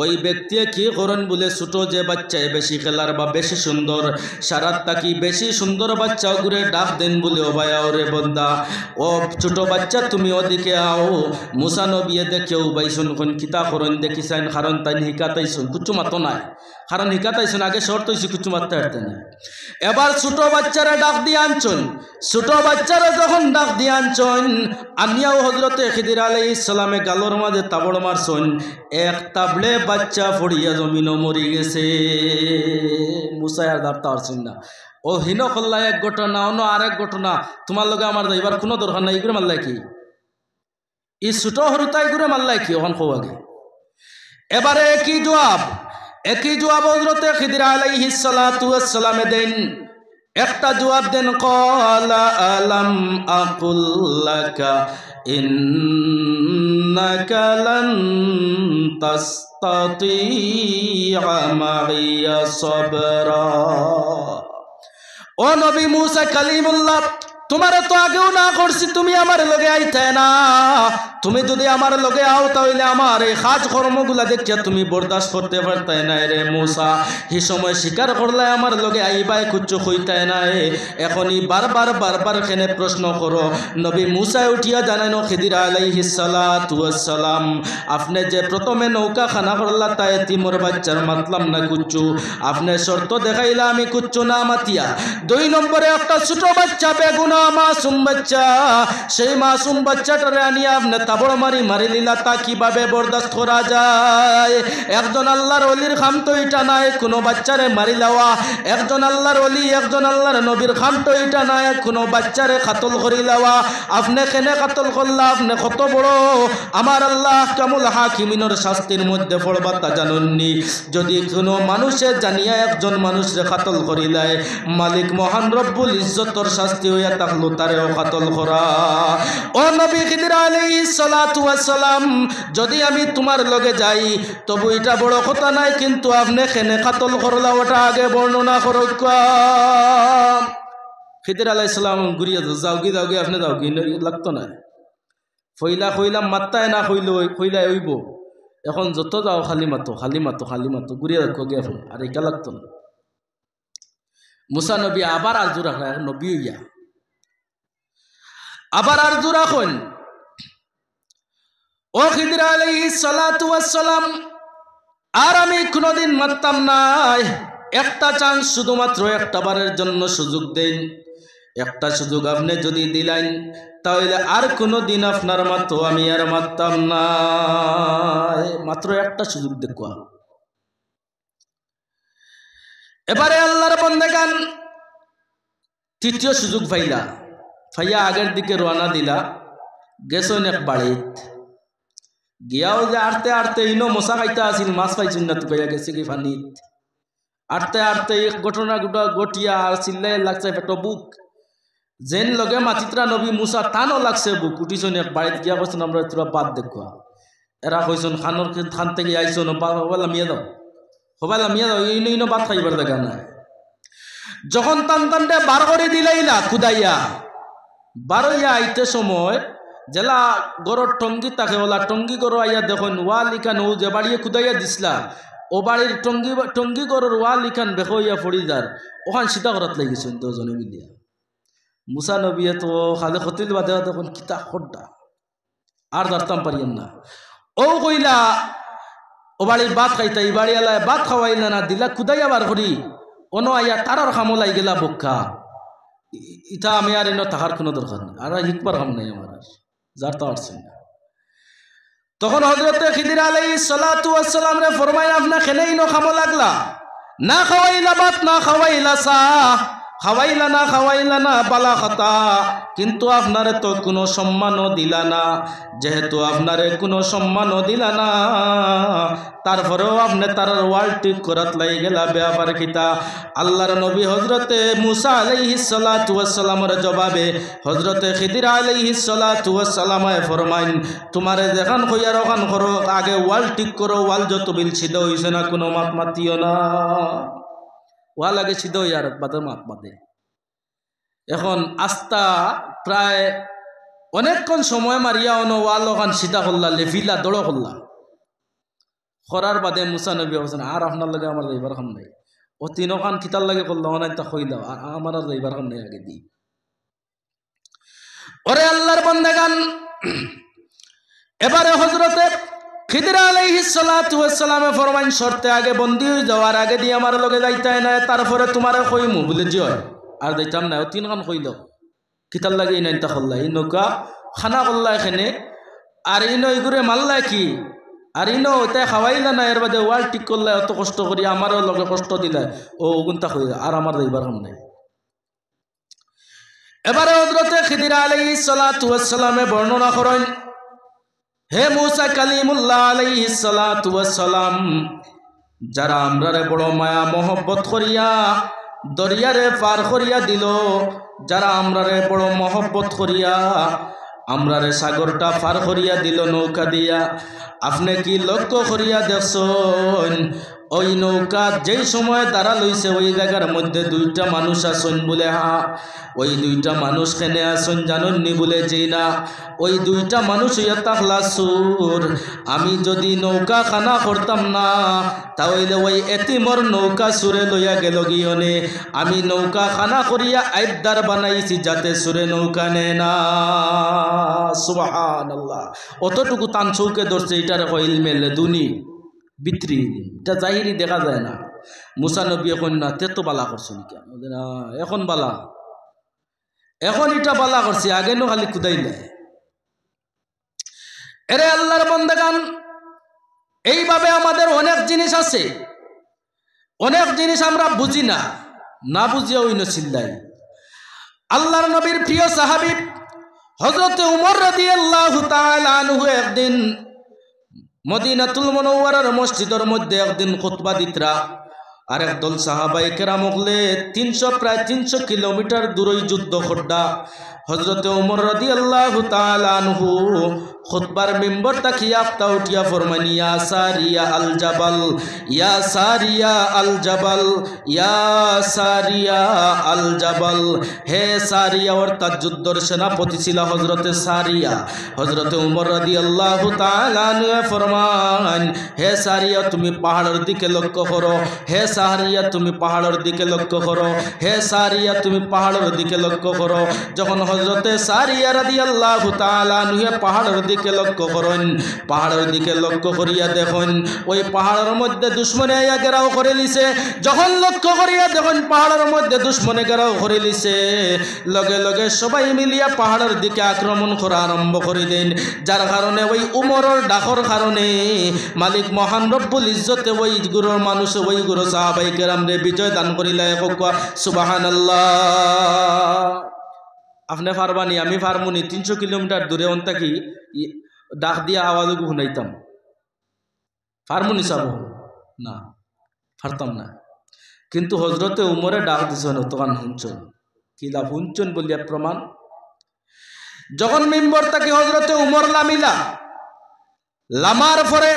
ওই ব্যক্তি কি করেন বলে ছোট যে বাচ্চায় বেশি খেলার বা বেশি সুন্দর সারাত তাকি বেশি সুন্দর বাচ্চা ঘুরে ডাক দেন বলে ও ভাই ওরে বন্দা ও ছোট বাচ্চা তুমি ওদিকে আও। মুসা নবী দেখেও বাইশুন কোন কিতা করেন দেখিছেন, কারণ তাই হিকাতাইছুন কুচু মাতো নাই, কারণ হিকাতাইছুন আগে শর্ত হয়েছি কুচু মারতে হারতে না। এবার ছোট বাচ্চারা ডাক দিয়ে আনছুন, ছোট বাচ্চারা যখন ডাক দিয়ে আনছুন আনিয়াও হজরতে খিদির আলাইহিস সালামে গালর মাঝে তাবড় মারছুন, এক তাবলে বাচ্চা পড়িয়া জমিনও মরি গেছে। মুসাই আর দাঁড়তে পারছেন না, ও হীন করলা এক ঘটনা অন্য আরেক ঘটনা, তোমার লগে আমার যাইবার কোনো দরকার নাই, এগুলো মারলাই কি ই ছোট হরুতাই ঘুরে মারলাই কি ওখান খো আগে। এবারে একই জবাব হযরতে খিদির আলাইহিস সালাতু ওয়াস সালামে দেন, একটা জবাব দেন ক্বালা আলাম আকুল লাকা ইন্নাকা লান তাসতাতিআ মাইয়া সাবরা। ও নবী মুসা কালিমুল্লাহ, তোমারে তো আগেও না করছি তুমি আমার লগে আইতে না, তুমি যদি আমার লগে আও তাহলে আমার এই কাজ কর্মগুলা দেখিয়া তুমি বরদাস্ত করতে পারতে না রে মুসা। এই সময় স্বীকার করলে আমার লগে আইবাই কুচ্ছু হইতে নাই, এখনই বারবার কেনে প্রশ্ন করো। নবী মুসায় উঠিয়া জানানো খিদির আলাইহিস সালাতু ওয়াস সালাম, আপনি যে প্রথমে নৌকা খানা করলা তাই তিমর বাচ্চার মাতলাম না কুচ্ছু, আপনি শর্ত দেখাইলা আমি কুচ্ছু না মাতিয়া। 2 নম্বরে একটা ছোট বাচ্চা বেগুনা মাসুম বাচ্চা, সেই মাসুম বাচ্চাটারে আনিয়া আপনি তাবড় মারি লীলা, তা কিভাবে বরদাস্ত করা যায়? একজন আল্লাহর ওলির খাম তো এটা নাই কোনো বাচ্চারে মারি লওয়া, একজন আল্লাহর ওলি একজন আল্লাহর নবীর খাম তো এটা নাই কোনো বাচ্চারে কাতল করি লওয়া। আপনি কেনে কাতল করলা? আপনি কত বড় আমার আল্লাহ কামুল হাকিমিনের শাস্তির মধ্যে পড়বা তা জানেননি? যদি কোনো মানুষে জানিয়া একজন মানুষরে কাতল করিলায় মালিক মহান রব্বুল ইজ্জতর শাস্তি হইয়া থাকলো তারেও কাতল করা। ও নবী খিদির আলাইহিস সালাতু ওয়াস সালাম, যদি আমি তোমার লগে যাই তবু এটা বড় কথা নাই, কিন্তু আপনি কেনে কাতল করলা ওটা আগে বর্ণনা করো। খিদির আলাইহিস সালাম ঘুরিয়া যাওগি আপনি যাওগি লাগতো না, কইলাম মাত্তায় না কইলাই হইব, এখন যত যাও খালি মাতো ঘুরিয়া দেখো গিয়া আর এটা লাগতো না। মুসা নবী আবার আরজু রাখা, নবী হইয়া আবার আরজু রাখুন, ও খিদির আলাইহিস সালাতু ওয়াস সালাম, আর আমি কোনোদিন মারতাম নাই, একটা চান্স শুধুমাত্র একটা বারের জন্য সুযোগ দেন, একটা সুযোগ আপনি যদি দিলেন তাহলে আর কোনোদিন আপনার মতো আমি আর মারতাম না, মাত্র একটা সুযোগ দেখো। এবারে আল্লাহর বান্দাগান তৃতীয় সুযোগ পাইয়া আগের দিকে রওনা দিলা, গেছেন এক বাড়িত গিয়াও যে আটতে ইনো মশা খাইতে আসিল, মাছ পাইছেন না তো গিয়া গেছে কি পানিত আটতে এক ঘটনা গটিয়া আর চিল্লাই লাগছে পেটো বুক, যেন লগে মাতিত্রা নবী মুসা টানও লাগছে বুক, উঠিছেন এক বাড়িত গিয়া বলছেন আমরা তোরা বাদ দেখো, এরা কইছেন খান থেকে আইসন লামিয়ে দাও ইনো বাদ খাইবার দেখা নাই। যখন টানতে বার করে দিলাইলা খুদাইয়া বারইয়া আইতে সময় জেলা গড়র টঙ্গি তাকে ওলা টঙ্গি গড় আইয়া দেখুন ওয়া লিখান ও যে বাড়িয়ে খুদাইয়া দিসলা ও বাড়ির টঙ্গি গড়র ওয়া লিখান বেখইয়া ফড়ি যার ওখান সীতা ঘরত লাগিয়েছেন দুজনে মিলিয়া। মুসা নবিয়ে তো খালে খতিল বাদে তখন কিতা খড্ডা আর দাঁড়তাম পারিয়েন না, ও কইলা ও বাড়ির ভাত খাইতা এই বাড়ি এলায় ভাত খাওয়াইলা না দিলা খুদাইয়া বার করি অন আইয়া তারার খামলাই গেলা বক্কা, ইটা আমি আর এনে থাকার কোনো দরকার নেই, আর হিকবার খাম নাই আমার আর যারতা পারছেন না। তখন হযরতে খিদির আলাইহিস সালাতু ওয়াস সালাম রে ফরমায় আপনা খেনেই নো খামো লাগলা, না খাওয়াইলা ভাত না খাওয়াইলা চা, খাওয়াইলা না বালা কথা, কিন্তু আপনারে তো কোনো সম্মানও দিলা না। যেহেতু আপনারে কোনো সম্মানও দিলা না, তারপরেও আপনি তার ওয়াল ঠিক করাত লাই গেলা ব্যাপার কিতা? আল্লাহর নবী হজরতে মুসা আলাইহিস সালাতু ওয়াস সালামের জবাবে হজরতে খিদির আলাইহিস সালাতু ওয়াস সালামে ফরমাইন, তোমারে যেখান কইয়ার ওখান করো, আগে ওয়াল ঠিক করো। ওয়াল যত বিল সিদ্ধ হইছে না, কোনো মাত মাতিও না। ওয়াল আগে সিদ্ধ হইয়ার বাদে মাত মাতে। এখন আস্তা প্রায় অনেকক্ষণ সময় মারিয়া অনো ওয়াল ওখান সিধা করলা, লেফিলা দড়ো করলা। করার বাদে মুসা নবী বলছেন, আর আপনার লাগে আমার যাইবার খান নাই। ও তিনখান কিতার লাগে করলো, অনেক তা কইলাও আর আমার আর যাইবার খান নাই, আগে দিই। ওরে আল্লাহর বান্দাগান, এবারে হযরতে খিদির আলাইহিস সালাতু ওয়াস সালামে ফরমাইন, শর্তে আগে বন্দী হয়ে যাওয়ার আগে দিয়ে আমার লগে যাইতাই না, তারপরে তোমারে কইমু বলে জিয় আর যাইতাম না। ও তিনখান কইল কিতার লাগে এই নাইতা করলা, এই নৌকা খানা করলা এখানে, আর ইনো এগুলো মারলা কি, আর ইনো ওইটাই খাওয়াইলা না, এর বাদে ওয়াল ঠিক করলা এত কষ্ট করি, আমারও লগে কষ্ট দিলা। ও গুনতা কই আর আমার যাইবার হন নাই। এবারে হযরতে খিদির আলাইহিস সালাতু ওয়াস সালামে বর্ণনা করেন, হে মুসা কালিমুল্লাহ আলাইহিস সালাতু ওয়াস সালাম, যারা আমরারে বড় মায়া মহব্বত করিয়া দরিয়ারে পার করিয়া দিল, যারা আমরারে বড় মহব্বত করিয়া আমরারে সাগরটা পার করিয়া দিল নৌকা দিয়া, আপনি কি লক্ষ্য করিয়া দেখছেন ওই নৌকা যেই সময় দাঁড়া লইছে ওই জায়গার মধ্যে দুইটা মানুষ আসন বলে? হা, ওই দুইটা মানুষ কেনে আসন জানেননি বলে? যে না, ওই দুইটা মানুষ হইয়া তাহলা সুর। আমি যদি নৌকা খানা করতাম না, তাহলে ওই এতিমর নৌকা সুরে লইয়া গেল গিয়নে। আমি নৌকা খানা করিয়া আইবদার বানাইছি যাতে সুরে নৌকা নে না। সুবহানাল্লাহ। অতটুকু তান চৌকে ধরছে, এটার কইল মেলে দুনি বিত্রি, এটা জাহিরি দেখা যায় না। মুসা নবী এখন না তে তো বালা করছেন কেন? এখন বালা, এখন এটা বালা করছে, আগে নো খালি কুদাই নেয়। এরে আল্লাহর বান্দাগান, এইভাবে আমাদের অনেক জিনিস আছে, অনেক জিনিস আমরা বুঝি না, না বুঝিয়া ওই নছিল্লাই। আল্লাহর নবীর প্রিয় সাহাবী হযরত উমর রাদিয়াল্লাহু তাআলা আনহু একদিন মদিনাতুল মুনাওয়ারার মসজিদের মধ্যে একদিন খুতবা দিতরা, আর একদল সাহাবায়ে কেরাম হলে প্রায় 300 কিলোমিটার দূরই যুদ্ধ খোড্ডা। হযরত উমর রাদিয়াল্লাহু তাআলা আনহু খুতবার মিম্বর তাকিয়া আফতা উঠিয়া ফরমান, ইয়া সারিয়া আল জাবাল, ইয়া সারিয়া আল জাবাল, ইয়া সারিয়া আল জাবাল। হে সারিয়া, অর্থাৎ যুদ্ধর সেনাপতি ছিল হযরতে সারিয়া। হযরতে উমর রাদিয়াল্লাহু তাআলা আনহু ফরমান, হে সারিয়া তুমি পাহাড়ের দিকে লক্ষ্য করো, হে সারিয়া তুমি পাহাড়ের দিকে লক্ষ্য করো, হে সারিয়া তুমি পাহাড়ের দিকে লক্ষ্য করো। যখন হযরতে সারিয়া রাদিয়াল্লাহু তাআলা আনহু পাহাড়ের দিকে লক্ষ্য করেন, পাহাড়ের দিকে লক্ষ্য করিয়া দেখেন ওই পাহাড়ের মধ্যে দুশমনে আইয়া ঘেরাও করে লিছে। যখন লক্ষ্য করিয়া দেখেন পাহাড়ের মধ্যে দুশমনে ঘেরাও করে লিছে, লগে লগে সবাই মিলিয়া পাহাড়ের দিকে আক্রমণ করা আরম্ভ করে দেন। যার কারণে ওই উমরের ডাকর কারণে মালিক মহান রব্বুল ইজ্জতে ওই গুরুর মানুষ, ওই গুরু সাহাবায়ে কেরামরে বিজয় দান করিলা। সুবহানাল্লাহ। আপনি পারবানি, আমি পারমুনি, 300 কিলোমিটার দূরে অন থাকি ডাক দিয়া আওয়াজ শুনাইতাম, পারমুনি চাব না, পারতাম না। কিন্তু হযরতে উমরে ডাক দিছেন, তখন শুনছেন কি লাভ, শুনছেন বলিয়া প্রমাণ। যখন মিম্বর তাকে হযরতে উমর লামিলা, লামার পরে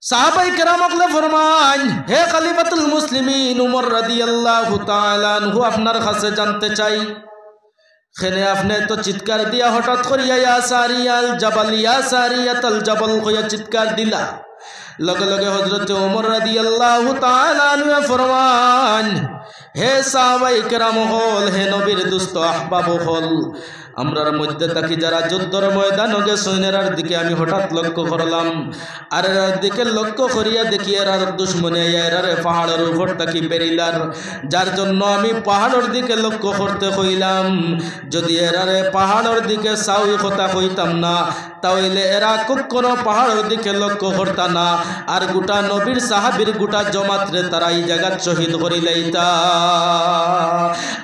সাহাবায়ে কেরাম বলে ফরমান, হে খলিফাতুল মুসলিমিন উমর রাদিয়াল্লাহু তাআলা আনহু, আপনার কাছে জানতে চাই, খেনে আপনি তো চিৎকার দিয়া হঠাৎ করিয়া ইয়া সারিয়াল জাবাল, ইয়া সারিয়াতাল জাবাল কইয়া চিৎকার দিলা। লগে লগে হযরত ওমর রাদিয়াল্লাহু তাআলা আনহু ফরমান, হে সাহাবায়ে কেরাম হল, হে নবীর দোস্ত আহবাব হল, আমরার মধ্যে থাকি যারা যুদ্ধর ময়দানে গেছেন এরার দিকে আমি হঠাৎ লক্ষ্য করলাম আর এরার দিকে লক্ষ্য করিয়া দেখি এরার দুশ্মনে এরারে পাহাড়ের উপর থাকি পেরিলার যার জন্য আমি পাহাড়ের দিকে লক্ষ্য করতে কইলাম যদি এরারে পাহাড়ের দিকে সাউই কথা কইতাম না তাহলে এরা কখনো পাহাড়ের দিকে লক্ষ্য করতা না আর গোটা নবীর সাহাবীর গোটা জমাতরে তারা এই জায়গা শহীদ করি লাইতা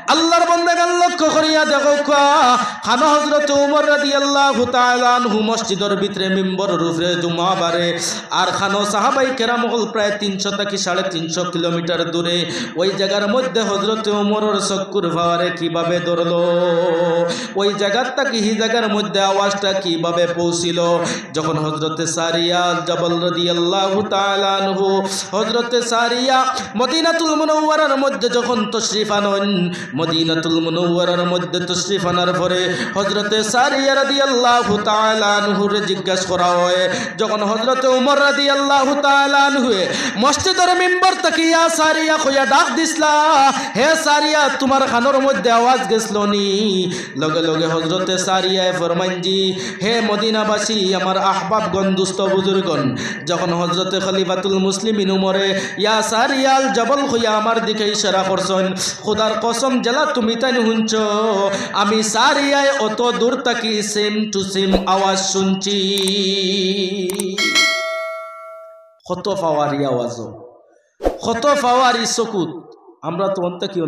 আল্লাহর বান্দাগান লক্ষ্য করিয়া দেখো খান হযরত ওমর রাদিয়াল্লাহু তাআলা আনহু মসজিদের ভিতরে মিম্বরের উপরে জুমা বারে আর খানো সাহাবাই কেরাম হল প্রায় 300 থেকে 350 কিলোমিটার দূরে ওই জায়গার মধ্যে হযরত ওমরের চক্ষুর ভারে কিভাবে ধরলো ওই জায়গাটা কি এই জায়গার মধ্যে আওয়াজটা কিভাবে পৌঁছিল যখন হযরতে সারিয়া জাবাল রাদিয়াল্লাহু তাআলা আনহু হযরতে সারিয়া মদিনাতুল মুনাওয়ারার মধ্যে যখন তশরিফ আনেন মদিনাতুল মুনাওয়ারার মধ্যে তশরিফ আনার পরে হযরতে সারিয়া রাদিয়াল্লাহু তাআলা আনহুর জিজ্ঞাসা করা হয় যখন হযরতে ওমর রাদিয়াল্লাহু তাআলা আনহু মসজিদের মিম্বর থেকে ইয়া সারিয়া কইয়া ডাক দিছলা হে সারিয়া তোমার কানের মধ্যে আওয়াজ গেছলো নি লগে লগে হযরতে সারিয়া ফরমান জি হে মদিনাবাসী আমার আহবাবগণ দুস্থ বুজুর্গগণ যখন হযরতে খলিফাতুল মুসলিমিন উমরে ইয়া সারিয়াল জবল কইয়া আমার দিকে ইশারা করছেন খোদার কসম জেলা তুমি তাই শুনছ আমি সারিয়ায় অত দূর থেকে সেম টু সেম আওয়াজ শুনছি কত ফাওয়ারি আওয়াজ কত ফাওয়ারি চকুত আমরা তো অন্ত কি